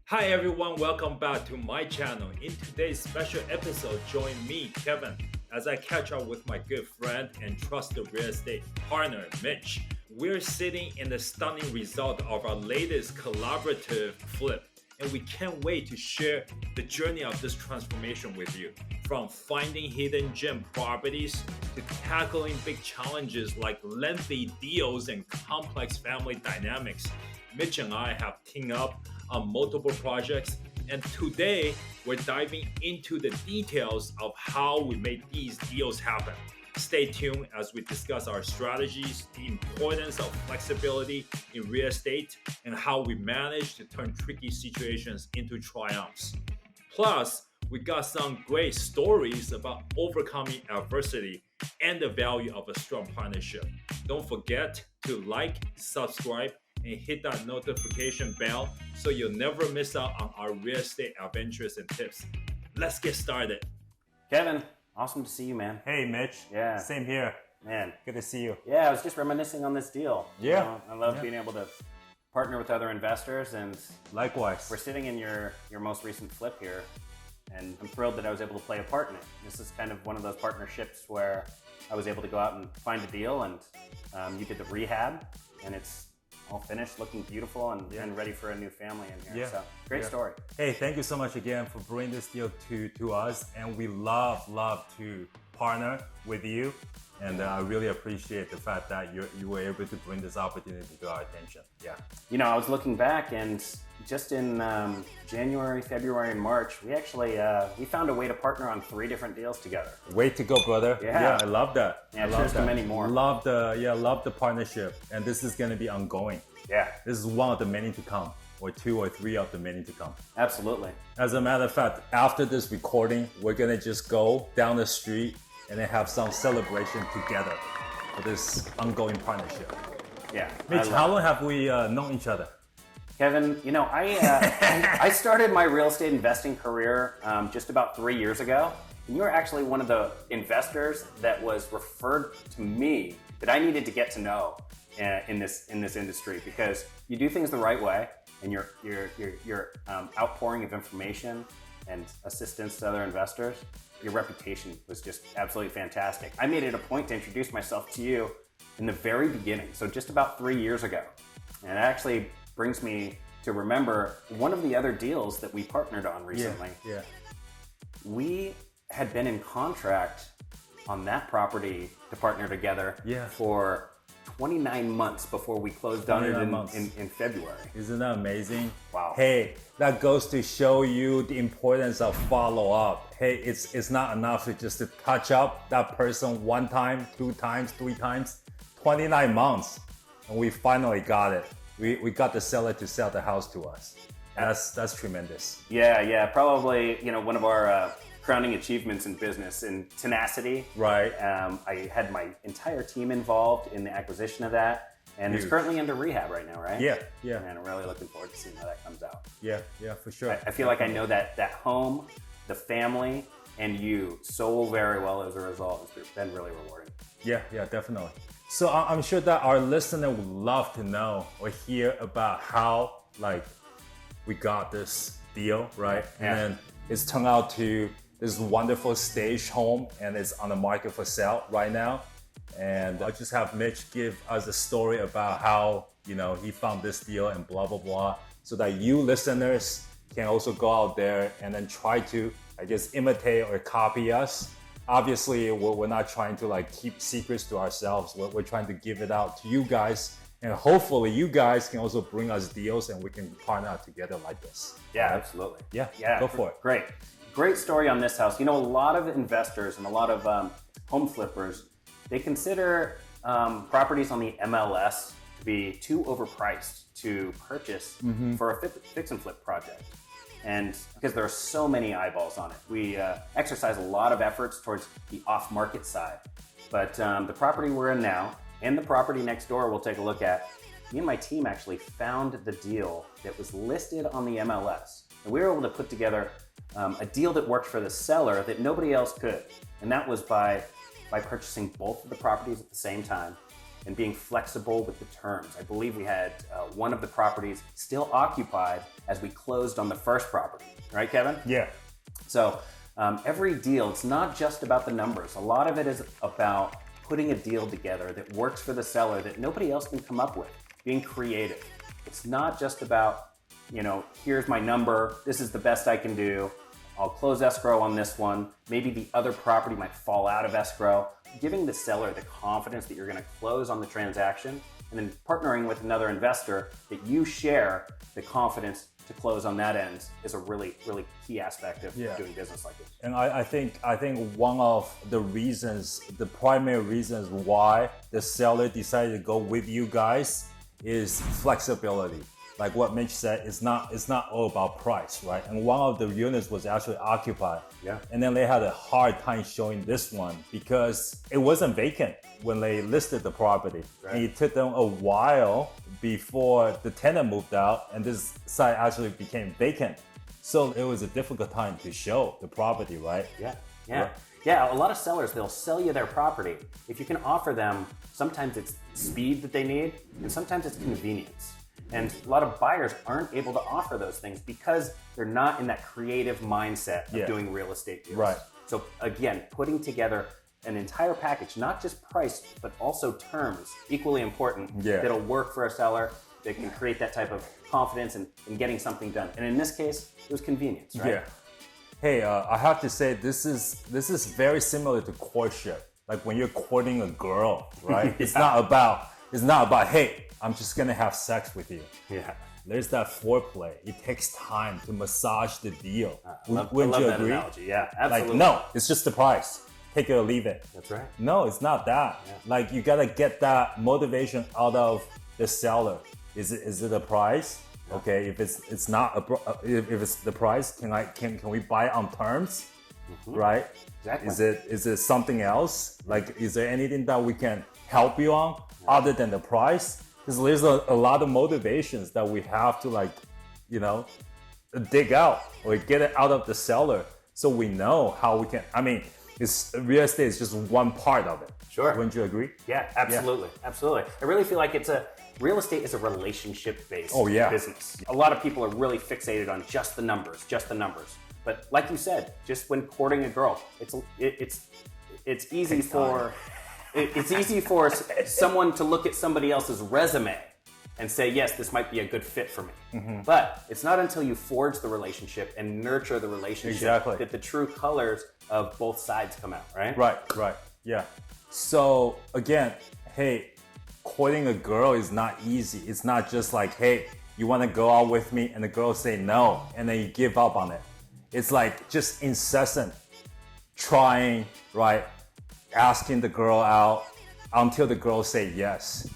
Hi everyone, welcome back to my channel. In today's special episode, join me, Kevin, as I catch up with my good friend and trusted real estate partner, Mitch. We're sitting in the stunning result of our latest collaborative flip, and we can't wait to share the journey of this transformation with you. From finding hidden gem properties to tackling big challenges like lengthy deals and complex family dynamics, Mitch and I have teamed up on multiple projects, and today we're diving into the details of how we made these deals happen. Stay tuned as we discuss our strategies, the importance of flexibility in real estate, and how we manage to turn tricky situations into triumphs. Plus, we got some great stories about overcoming adversity and the value of a strong partnership. Don't forget to like, subscribe, and hit that notification bell so you'll never miss out on our real estate adventures and tips. Let's get started. Kevin, awesome to see you, man. Hey, Mitch. Yeah. Same here. Man. Good to see you. Yeah, I was just reminiscing on this deal. Yeah. I love being able to partner with other investors, and Likewise. we're sitting in your most recent flip here, and I'm thrilled that I was able to play a part in it. This is kind of one of those partnerships where I was able to go out and find a deal, and you did the rehab, and it's all finished, looking beautiful, and ready for a new family in here. Yeah. So great story. Hey, thank you so much again for bringing this deal to us, and we love to partner with you. And I really appreciate the fact that you were able to bring this opportunity to our attention. Yeah. You know, I was looking back, and just in January, February, and March, we actually we found a way to partner on 3 different deals together. Way to go, brother. Yeah. I love that. Yeah, I love cheers to that. many more. Love the partnership, and this is going to be ongoing. Yeah, This is one of the many to come, or 2 or 3 of the many to come. absolutely. As a matter of fact, after this recording, we're gonna just go down the street and then have some celebration together for this ongoing partnership. Yeah. Mitch, how long have we known each other? Kevin, you know, I started my real estate investing career just about 3 years ago. And you were actually one of the investors that was referred to me that I needed to get to know in this industry, because you do things the right way, and your outpouring of information and assistance to other investors, your reputation was just absolutely fantastic. I made it a point to introduce myself to you in the very beginning, so just about 3 years ago. And it actually brings me to remember one of the other deals that we partnered on recently. Yeah. We had been in contract on that property to partner together for 29 months before we closed on it in February. Isn't that amazing? Wow. Hey, that goes to show you the importance of follow-up. Hey, it's not enough to just to touch up that person 1 time, 2 times, 3 times. 29 months, and we finally got it. We got the seller to sell the house to us. That's tremendous. Yeah, probably, you know, one of our crowning achievements in business, in tenacity. Right. I had my entire team involved in the acquisition of that, and it's currently under rehab right now, right? Yeah. And I'm really looking forward to seeing how that comes out. Yeah, for sure. I feel like I know that home, the family, and you so very well as a result. It's been really rewarding. Yeah, definitely. So I'm sure that our listener would love to know or hear about how we got this deal, right? Yeah. And then it's turned out to this wonderful stage home, and it's on the market for sale right now. And I'll just have Mitch give us a story about how, he found this deal and blah, blah, blah, so that you listeners can also go out there and then try to, imitate or copy us. Obviously, we're not trying to keep secrets to ourselves. We're trying to give it out to you guys. And hopefully you guys can also bring us deals and we can partner together like this. Yeah, absolutely. Yeah, go for it. Great story on this house. You know, a lot of investors and a lot of home flippers, they consider properties on the MLS to be too overpriced to purchase for a fix and flip project. And because there are so many eyeballs on it, we exercise a lot of efforts towards the off-market side. But the property we're in now and the property next door we'll take a look at, me and my team actually found the deal that was listed on the MLS. And we were able to put together a deal that worked for the seller that nobody else could. And that was by purchasing both of the properties at the same time and being flexible with the terms. I believe we had one of the properties still occupied as we closed on the first property, right, Kevin? Yeah. So every deal, it's not just about the numbers. A lot of it is about putting a deal together that works for the seller that nobody else can come up with, being creative. It's not just about, here's my number, this is the best I can do, I'll close escrow on this one, maybe the other property might fall out of escrow. Giving the seller the confidence that you're gonna close on the transaction, and then partnering with another investor that you share the confidence to close on that end is a really, really key aspect of doing business like this. And I think one of the reasons, the primary reasons why the seller decided to go with you guys is flexibility. Like what Mitch said, it's not all about price, right? And one of the units was actually occupied. Yeah. And then they had a hard time showing this one because it wasn't vacant when they listed the property. Right. And it took them a while before the tenant moved out and this site actually became vacant. So it was a difficult time to show the property, right? Yeah, a lot of sellers, they'll sell you their property. If you can offer them, sometimes it's speed that they need, and sometimes it's convenience. And a lot of buyers aren't able to offer those things because they're not in that creative mindset of doing real estate deals. Right. So again, putting together an entire package, not just price, but also terms, equally important, that'll work for a seller, that can create that type of confidence in getting something done. And in this case, it was convenience, right? Yeah. Hey, I have to say this is very similar to courtship. Like when you're courting a girl, right? It's not about, hey, I'm just gonna have sex with you. Yeah. There's that foreplay. It takes time to massage the deal. Wouldn't I love you that agree? analogy. Yeah, absolutely. Like, no, it's just the price. Take it or leave it. That's right. No, it's not that. Yeah. Like you gotta get that motivation out of the seller. Is it a price? Yeah. Okay, if it's not if it's the price, can we buy on terms? Right? Exactly. Is it something else? Like, is there anything that we can help you on other than the price? Because there's a lot of motivations that we have to dig out or get it out of the seller so we know how we can. I mean, real estate is just one part of it. Sure. Wouldn't you agree? Yeah, absolutely. Yeah. Absolutely. I really feel like real estate is a relationship-based business. A lot of people are really fixated on just the numbers. But like you said, just when courting a girl, it's easy for someone to look at somebody else's resume and say, yes, this might be a good fit for me. But it's not until you forge the relationship and nurture the relationship that the true colors of both sides come out, right? Right. Yeah. So again, hey, courting a girl is not easy. It's not just like, hey, you want to go out with me, and the girl say no, and then you give up on it. It's like just incessant trying, right? Asking the girl out until the girl say yes.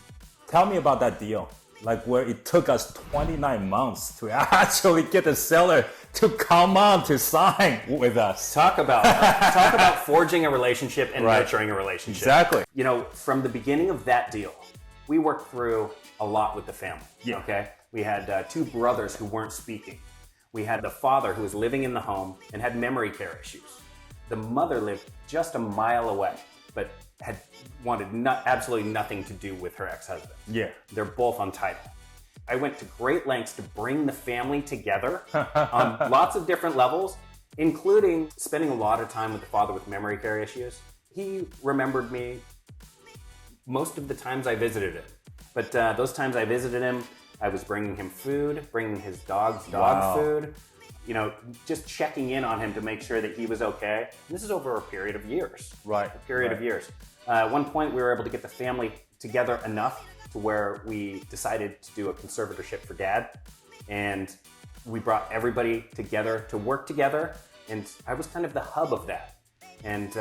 Tell me about that deal, like where it took us 29 months to actually get the seller to come on to sign with us. Talk about forging a relationship and nurturing a relationship. Exactly. From the beginning of that deal, we worked through a lot with the family. Yeah. Okay. We had two brothers who weren't speaking. We had the father who was living in the home and had memory care issues. The mother lived just a mile away, but had wanted absolutely nothing to do with her ex-husband. Yeah. They're both on title. I went to great lengths to bring the family together on lots of different levels, including spending a lot of time with the father with memory care issues. He remembered me most of the times I visited him. But those times I visited him, I was bringing him food, bringing his dog food, just checking in on him to make sure that he was okay. And this is over a period of years. Right. Of years. At one point, we were able to get the family together enough to where we decided to do a conservatorship for Dad. And we brought everybody together to work together. And I was kind of the hub of that. And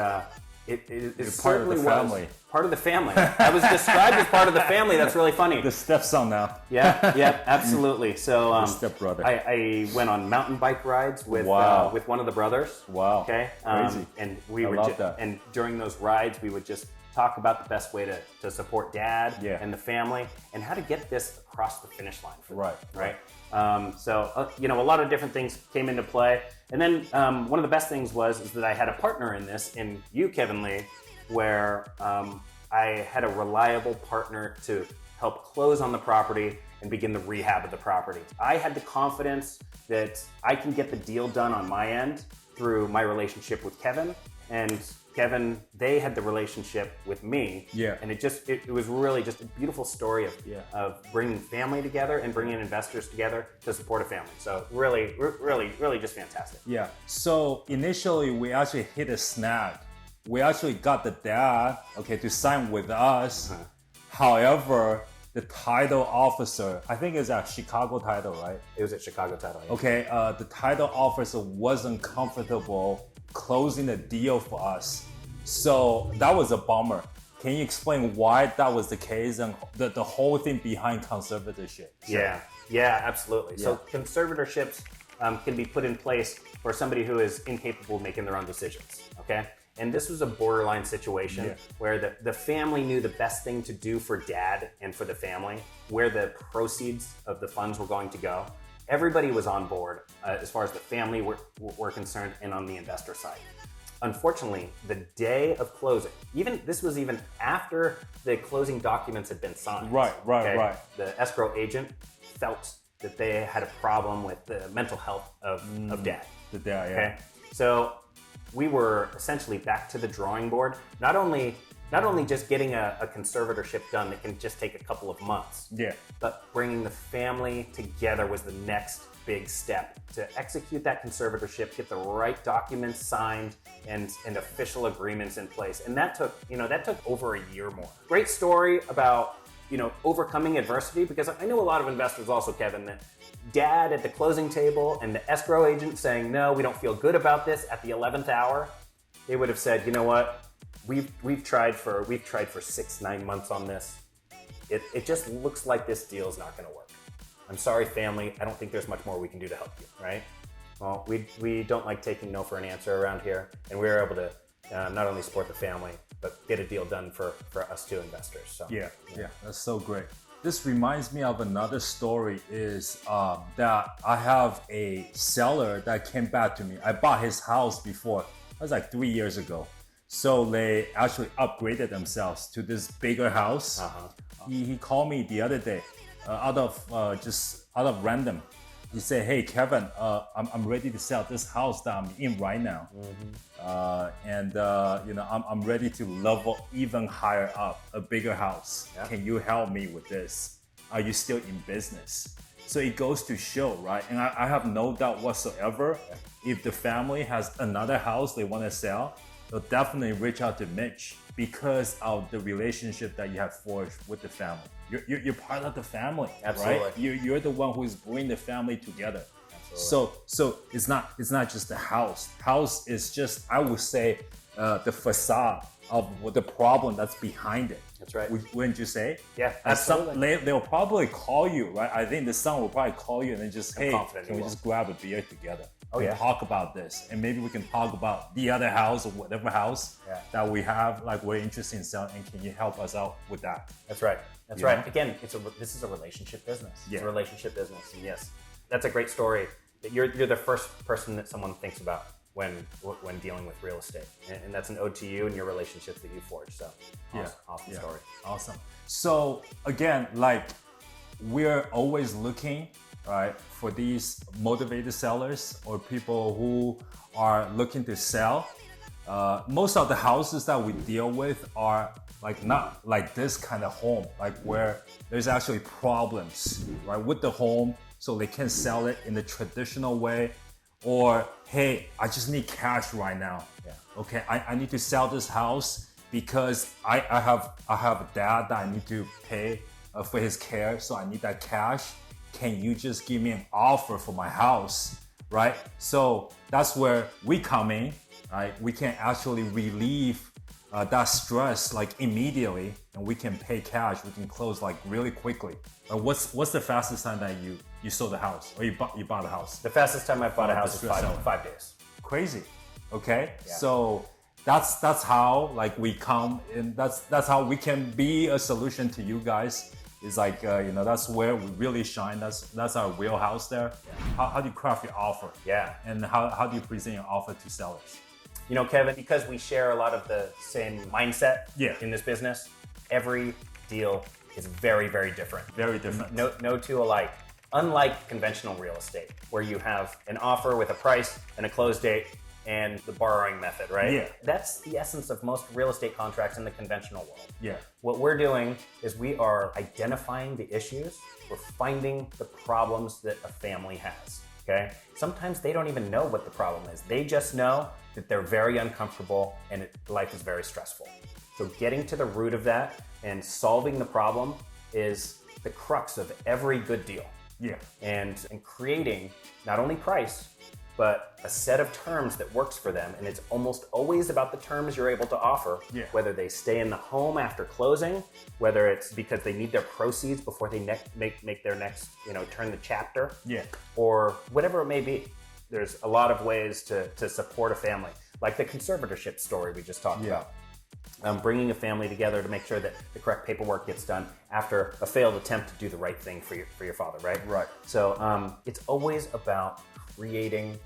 it certainly was part of the family. I was described as part of the family. That's really funny. The stepson now. Yeah, absolutely. So stepbrother. I went on mountain bike rides with one of the brothers. Wow. Okay. Crazy. And and during those rides, we would just talk about the best way to support Dad and the family and how to get this across the finish line for them. Right. A lot of different things came into play. And then one of the best things is that I had a partner in this, in you, Kevin Lee, where I had a reliable partner to help close on the property and begin the rehab of the property. I had the confidence that I can get the deal done on my end through my relationship with Kevin, and Kevin, they had the relationship with me. Yeah. And it was really just a beautiful story of bringing family together and bringing investors together to support a family. So really just fantastic. Yeah. So initially we actually hit a snag. We actually got the dad, to sign with us. However, the title officer, I think it's at Chicago Title, right? It was at Chicago Title. Yeah. Okay, the title officer wasn't comfortable closing the deal for us. So that was a bummer. Can you explain why that was the case and the whole thing behind conservatorship? Yeah, absolutely. Yeah. So conservatorships can be put in place for somebody who is incapable of making their own decisions, okay? And this was a borderline situation where the family knew the best thing to do for dad and for the family, where the proceeds of the funds were going to go. Everybody was on board as far as the family were concerned and on the investor side. Unfortunately, the day of closing, this was even after the closing documents had been signed. Right. The escrow agent felt that they had a problem with the mental health of dad. The dad, okay? So we were essentially back to the drawing board. Not only just getting a conservatorship done that can just take a couple of months. Yeah. But bringing the family together was the next big step to execute that conservatorship, get the right documents signed and official agreements in place. And that took over a year more. Great story about, overcoming adversity, because I know a lot of investors also, Kevin, that dad at the closing table and the escrow agent saying, no, we don't feel good about this at the 11th hour, they would have said, you know what? We've tried for 6-9 months on this. It just looks like this deal is not going to work. I'm sorry, family. I don't think there's much more we can do to help you, right? Well, we don't like taking no for an answer around here, and we were able to not only support the family, but get a deal done for us two investors. So yeah, that's so great. This reminds me of another story is that I have a seller that came back to me. I bought his house before. That was like 3 years ago. So they actually upgraded themselves to this bigger house. He called me the other day out of random. He said, hey, Kevin, I'm ready to sell this house that I'm in right now. I'm ready to level even higher up, a bigger house. Yeah. Can you help me with this? Are you still in business? So it goes to show, right? And I have no doubt whatsoever, if the family has another house they want to sell, they'll definitely reach out to Mitch because of the relationship that you have forged with the family. You're part of the family, absolutely. Right? You're the one who is bringing the family together. Absolutely. So it's not just the house. House is just, I would say, the facade of the problem that's behind it. That's right. Wouldn't you say? Yeah, absolutely. They'll probably call you, right? I think the son will probably call you and then just, hey, can we just grab a beer together? Talk about this, and maybe we can talk about the other house or whatever house that we have, like we're interested in selling, and can you help us out with that? That's right. That's right. Again, this is a relationship business. It's a relationship business, and yes, that's a great story. That you're the first person that someone thinks about when dealing with real estate, and that's an ode to you and your relationships that you forged. So, awesome story. Awesome. So again, like we're always looking, right, for these motivated sellers or people who are looking to sell. Most of the houses that we deal with are like not like this kind of home, like where there's actually problems, right, with the home, so they can sell it in the traditional way, or hey, I just need cash right now. Okay, I need to sell this house because I have a dad that I need to pay for his care, so I need that cash. Can you just give me an offer for my house, right? So that's where we come in, right? We can actually relieve that stress like immediately, and we can pay cash. We can close like really quickly. What's the fastest time that you sold the house or you bought a house? The fastest time I bought a house is 5 days. Crazy. Okay. Yeah. So that's how like we come, and that's how we can be a solution to you guys. It's like, that's where we really shine. That's our wheelhouse there. How do you craft your offer? Yeah. And how do you present your offer to sellers? Kevin, because we share a lot of the same mindset in this business, every deal is very, very different. Very different. No two alike. Unlike conventional real estate, where you have an offer with a price and a close date and the borrowing method, right? Yeah. That's the essence of most real estate contracts in the conventional world. Yeah. What we're doing is we are identifying the issues, we're finding the problems that a family has, okay? Sometimes they don't even know what the problem is. They just know that they're very uncomfortable and life is very stressful. So getting to the root of that and solving the problem is the crux of every good deal. Yeah. And creating not only price, but a set of terms that works for them. And it's almost always about the terms you're able to offer, Yeah. whether they stay in the home after closing, whether it's because they need their proceeds before they make their next, turn the chapter, Yeah. or whatever it may be. There's a lot of ways to support a family, like the conservatorship story we just talked about. Bringing a family together to make sure that the correct paperwork gets done after a failed attempt to do the right thing for your father, right? Right. So it's always about creating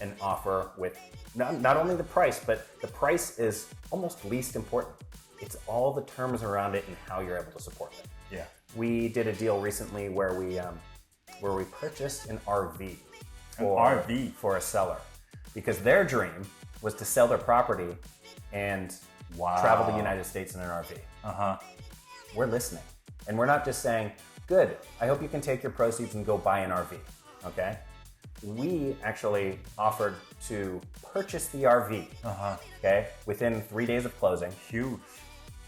an offer with not only the price, but the price is almost least important. It's all the terms around it and how you're able to support them. Yeah. We did a deal recently where we purchased an RV for a seller, because their dream was to sell their property and travel the United States in an RV. We're listening. And we're not just saying, good, I hope you can take your proceeds and go buy an RV, okay? We actually offered to purchase the RV, okay, within 3 days of closing. Huge.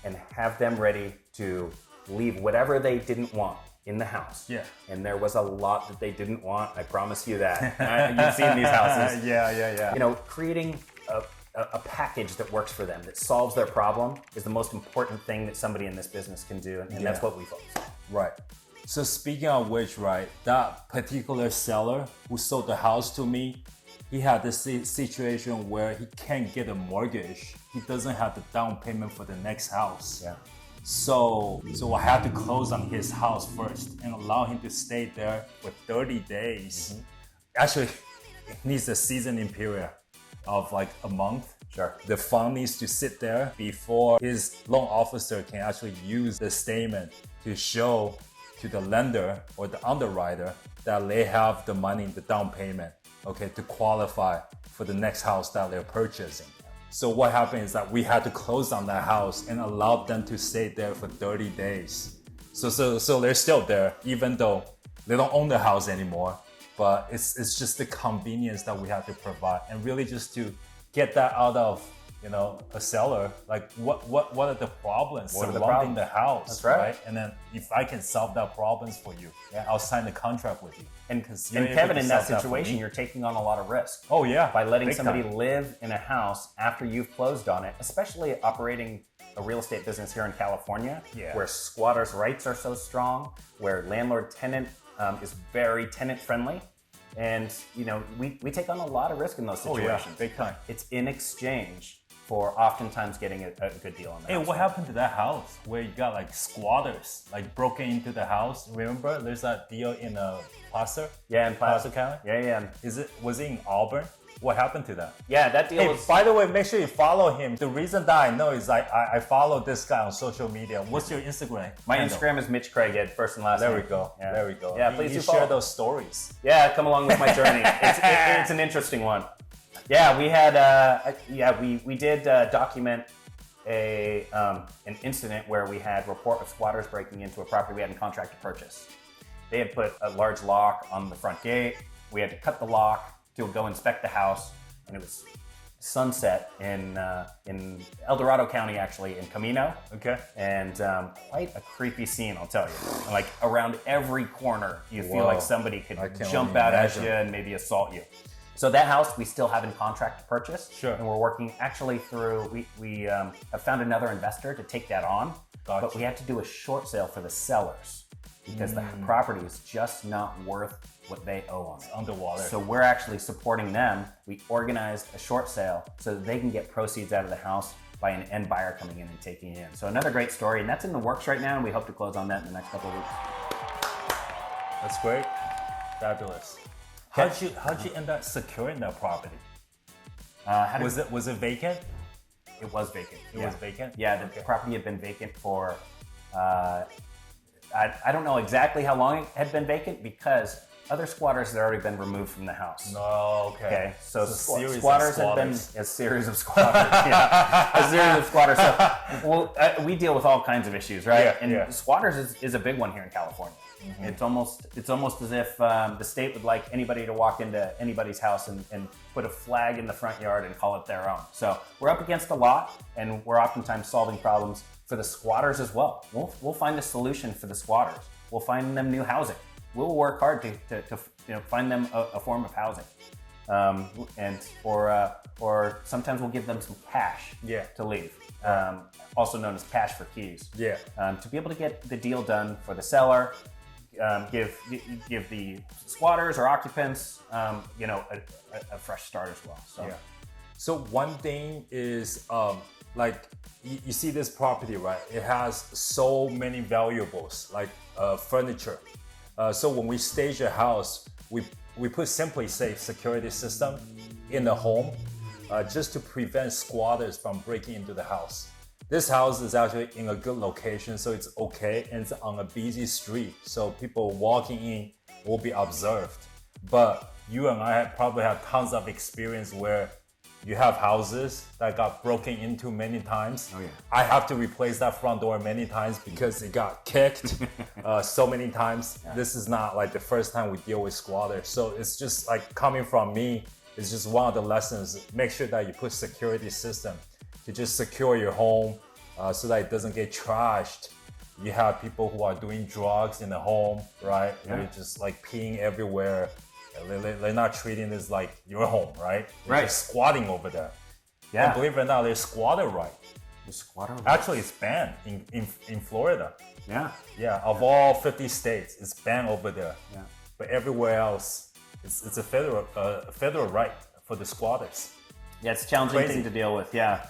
And have them ready to leave whatever they didn't want in the house. Yeah. And there was a lot that they didn't want, I promise you that. You've seen these houses. Yeah. Creating a package that works for them, that solves their problem, is the most important thing that somebody in this business can do, and that's what we focus on. Right. So speaking of which, right, that particular seller who sold the house to me, he had this situation where he can't get a mortgage. He doesn't have the down payment for the next house. Yeah. So I had to close on his house first and allow him to stay there for 30 days. Actually, it needs a seasoning period of like a month. Sure. The fund needs to sit there before his loan officer can actually use the statement to show to the lender or the underwriter that they have the money, the down payment, okay, to qualify for the next house that they're purchasing. So what happened is that we had to close on that house and allow them to stay there for 30 days. So they're still there, even though they don't own the house anymore. But it's just the convenience that we have to provide, and really just to get that out of a seller. Like what are the problems surrounding the house? That's right. And then if I can solve that problems for you, I'll sign the contract with you. And Kevin, in that situation, you're taking on a lot of risk. Oh yeah, by letting big somebody time. live in a house after you've closed on it, especially operating a real estate business here in California, where squatters' rights are so strong, where landlord-tenant is very tenant-friendly. And we take on a lot of risk in those situations. Oh yeah, big time. It's in exchange for oftentimes getting a good deal on that. Hey, what happened to that house where you got like squatters like broken into the house? Remember, there's that deal in Placer? Yeah, in Placer County. Yeah. Was it in Auburn? What happened to that? Yeah, that deal Hey, was. by the way, make sure you follow him. The reason that I know is I follow this guy on social media. What's your Instagram? My handle? Instagram is Mitch Craighead, first and last There name. we go. Yeah. There we go. Yeah, please you do share follow. those stories. Yeah, come along with my journey. It's an interesting one. Yeah, we had we did document an incident where we had report of squatters breaking into a property we had in contract to purchase. They had put a large lock on the front gate. We had to cut the lock to go inspect the house, and it was sunset in El Dorado County, actually, in Camino. Okay. And quite a creepy scene, I'll tell you. Like around every corner, you feel like somebody could jump out at you and maybe assault you. So that house we still have in contract to purchase. Sure. And we're working actually through, we have found another investor to take that on. Gotcha. But we had to do a short sale for the sellers because the property is just not worth what they owe on it. It's underwater. So we're actually supporting them. We organized a short sale so that they can get proceeds out of the house by an end buyer coming in and taking it in. So another great story, and that's in the works right now, and we hope to close on that in the next couple of weeks. That's great. Fabulous. How'd you end up securing that property? Was it vacant? It was vacant. It was vacant? Yeah, the property had been vacant for, I don't know exactly how long it had been vacant because other squatters had already been removed from the house. No, okay. So series of squatters had been squatters. a series of squatters. Yeah, a series of squatters. So we deal with all kinds of issues, right? Yeah, and yeah. squatters is a big one here in California. Mm-hmm. It's almost as if the state would like anybody to walk into anybody's house and put a flag in the front yard and call it their own. So we're up against a lot, and we're oftentimes solving problems for the squatters as well. We'll find a solution for the squatters. We'll find them new housing. We'll work hard to find them a form of housing, or sometimes we'll give them some cash to leave, also known as cash for keys. Yeah. To be able to get the deal done for the seller, give the squatters or occupants, a fresh start as well. So. Yeah. So one thing is, like you see this property, right? It has so many valuables, like furniture. So when we stage a house, we put simply safe security system in the home, just to prevent squatters from breaking into the house. This house is actually in a good location, so it's okay, and it's on a busy street, so people walking in will be observed. But you and I probably have tons of experience where you have houses that got broken into many times. Oh yeah. I have to replace that front door many times because it got kicked so many times. Yeah. This is not like the first time we deal with squatters. So it's just like coming from me, it's just one of the lessons. Make sure that you put security system to just secure your home so that it doesn't get trashed. You have people who are doing drugs in the home, right? Yeah. They're just like peeing everywhere. They're not treating this like your home, right? They're Right. just squatting over there. Yeah. And believe it or not, there's squatter right. The squatter. Actually, it's banned in Florida. Yeah. Yeah, of all 50 states, it's banned over there. Yeah. But everywhere else, it's a federal right for the squatters. Yeah, it's a challenging Crazy. thing to deal with. Yeah.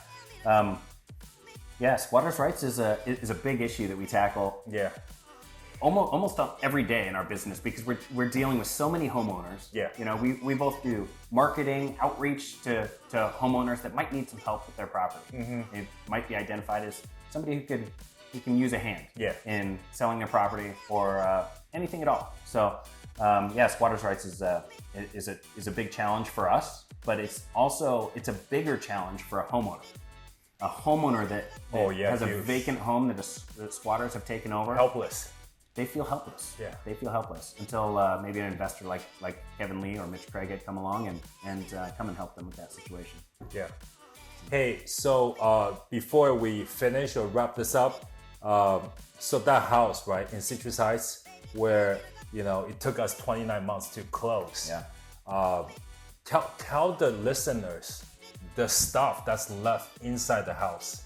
Squatters' rights is a big issue that we tackle Yeah. almost every day in our business because we're dealing with so many homeowners. Yeah. We both do marketing, outreach to homeowners that might need some help with their property. Mm-hmm. It might be identified as somebody who can use a hand in selling their property or anything at all. So squatters' rights is a big challenge for us, but it's a bigger challenge for a homeowner. A homeowner that has a vacant home that the squatters have taken over. Helpless. They feel helpless. Yeah. They feel helpless until maybe an investor like Kevin Lee or Mitch Craighead come along and come and help them with that situation. Yeah. Hey, so before we finish or wrap this up, so that house, right, in Citrus Heights, where it took us 29 months to close. Yeah. Tell the listeners the stuff that's left inside the house.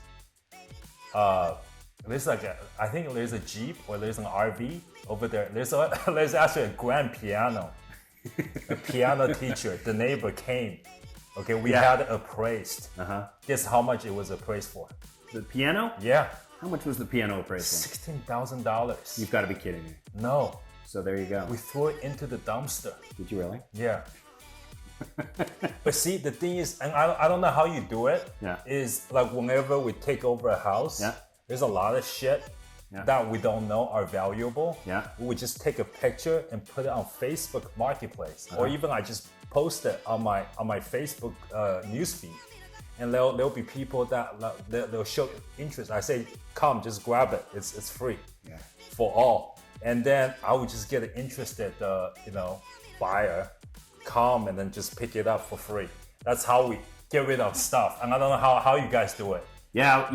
There's I think there's a Jeep or there's an RV over there. There's actually a grand piano. A piano teacher, the neighbor came. Okay, we had it appraised. Guess how much it was appraised for? The piano? Yeah. How much was the piano appraised for? $16,000. You've got to be kidding me. No. So there you go. We threw it into the dumpster. Did you really? Yeah. But see, the thing is, and I don't know how you do it, is like whenever we take over a house, there's a lot of shit that we don't know are valuable. Yeah. We would just take a picture and put it on Facebook Marketplace, or even I just post it on my Facebook newsfeed, and there'll be people that they'll show interest. I say, come, just grab it. It's free for all. And then I would just get an interested, buyer, come and then just pick it up for free. That's how we get rid of stuff. And I don't know how you guys do it. Yeah,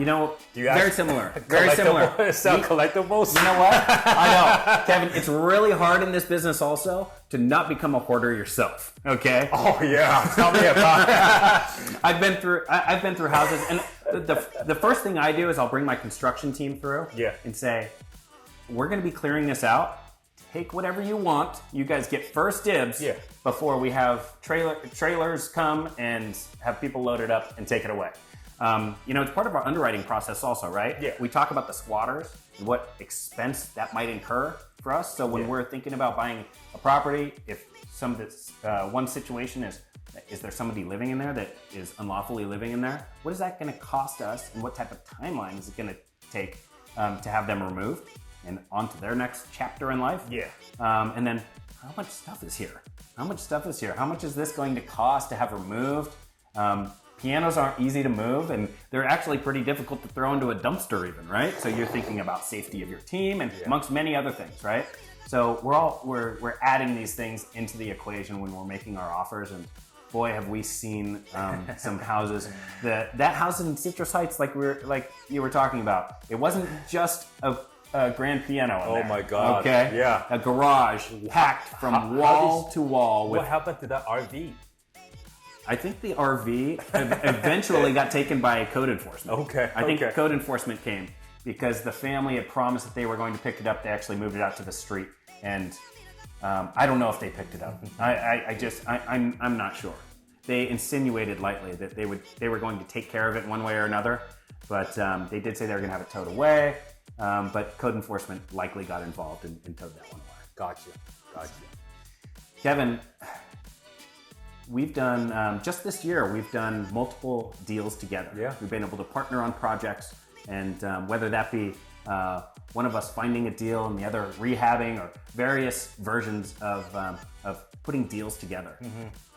very similar. Very similar. Sell collectibles? You know what? I know. Kevin, it's really hard in this business also to not become a hoarder yourself. Okay? Oh yeah. Tell me about it. I've been through houses, and the first thing I do is I'll bring my construction team through and say, we're gonna be clearing this out. Take whatever you want. You guys get first dibs before we have trailers come and have people load it up and take it away. It's part of our underwriting process also, right? Yeah. We talk about the squatters and what expense that might incur for us. So when we're thinking about buying a property, if some of this one situation is there somebody living in there that is unlawfully living in there? What is that going to cost us, and what type of timeline is it going to take to have them removed and on to their next chapter in life? Yeah. And then how much stuff is here? How much stuff is here? How much is this going to cost to have removed? Pianos aren't easy to move, and they're actually pretty difficult to throw into a dumpster even, right? So you're thinking about safety of your team and amongst many other things, right? So we're adding these things into the equation when we're making our offers, and boy, have we seen some houses. That house in Citrus Heights, like you were talking about, it wasn't just a grand piano in there. Oh my God. Okay. Yeah. A garage packed from wall to wall. What happened to that RV? I think the RV eventually got taken by code enforcement. Okay. I think code enforcement came because the family had promised that they were going to pick it up. They actually moved it out to the street, and I don't know if they picked it up. I'm not sure. They insinuated lightly that they were going to take care of it one way or another, but they did say they were going to have it towed away. But code enforcement likely got involved and towed that one away. Gotcha. Kevin, we've done, just this year, we've done multiple deals together. Yeah. We've been able to partner on projects, and whether that be one of us finding a deal and the other rehabbing, or various versions of putting deals together.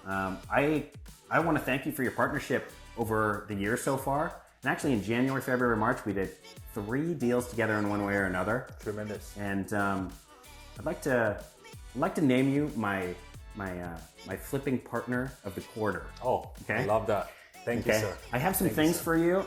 I want to thank you for your partnership over the year so far. And actually in January, February, March, we did 3 deals together in one way or another. Tremendous. And I'd like to name you my flipping partner of the quarter. Oh, okay. I love that. Thank you, sir. I have some things for you.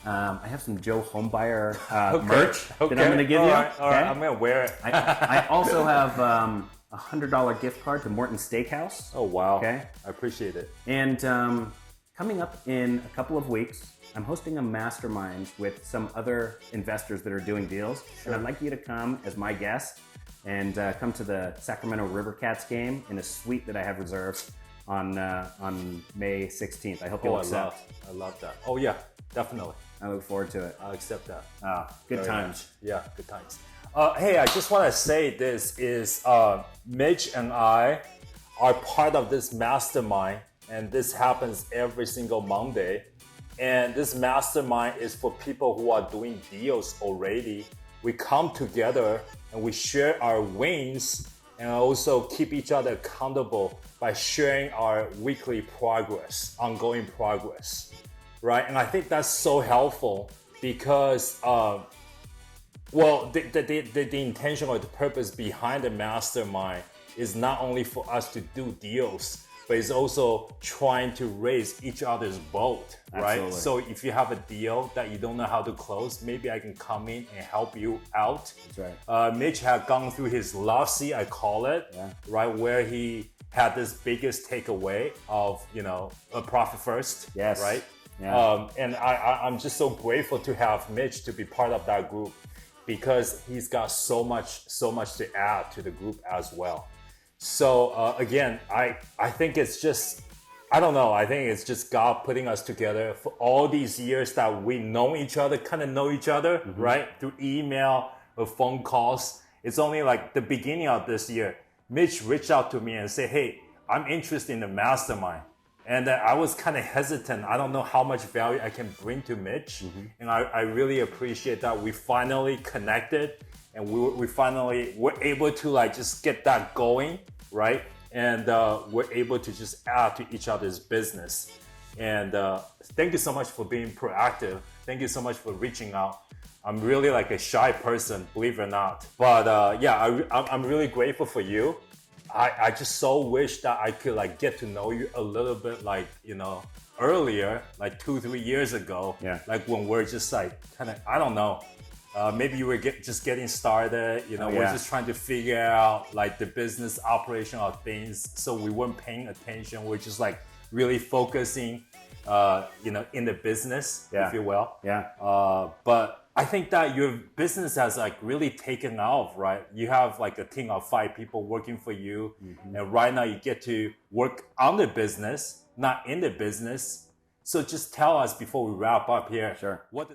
I have some Joe Homebuyer Okay. merch that I'm going to give All you. right. All right. I'm going to wear it. I also have a $100 gift card to Morton's Steakhouse. Oh, wow. Okay. I appreciate it. And coming up in a couple of weeks, I'm hosting a mastermind with some other investors that are doing deals. Sure. And I'd like you to come as my guest and come to the Sacramento River Cats game in a suite that I have reserved on May 16th. I hope you'll accept. I love that. Oh, yeah, definitely. I look forward to it. I'll accept that. Good Very times. much. Yeah, good times. Hey, I just want to say this is Mitch and I are part of this mastermind, and this happens every single Monday. And this mastermind is for people who are doing deals already. We come together and we share our wins and also keep each other accountable by sharing our weekly progress, ongoing progress, right? And I think that's so helpful because, the intention or the purpose behind the mastermind is not only for us to do deals, but it's also trying to raise each other's boat, right? Absolutely. So if you have a deal that you don't know how to close, maybe I can come in and help you out. That's right. Mitch had gone through his love seat, I call it, right? Where he had this biggest takeaway of, a profit first, Yes. right? Yeah. And I'm just so grateful to have Mitch to be part of that group because he's got so much to add to the group as well. So again, I think it's just, I don't know, I think it's just God putting us together for all these years that we know each other, kind of know each other, right? Through email or phone calls. It's only like the beginning of this year, Mitch reached out to me and said, hey, I'm interested in the mastermind. And I was kind of hesitant. I don't know how much value I can bring to Mitch. And I really appreciate that we finally connected and we finally were able to just get that going, right? And we're able to just add to each other's business. And thank you so much for being proactive. Thank you so much for reaching out. I'm really a shy person, believe it or not. But I'm really grateful for you. I just so wish that I could get to know you a little bit earlier, 2-3 years ago. Yeah. When we're just kind of, I don't know. Maybe you were just getting started, we're just trying to figure out the business operation of things. So we weren't paying attention. We're just really focusing, in the business, if you will. Yeah. But I think that your business has really taken off, right? You have a team of 5 people working for you. And right now you get to work on the business, not in the business. So just tell us before we wrap up here. Sure. What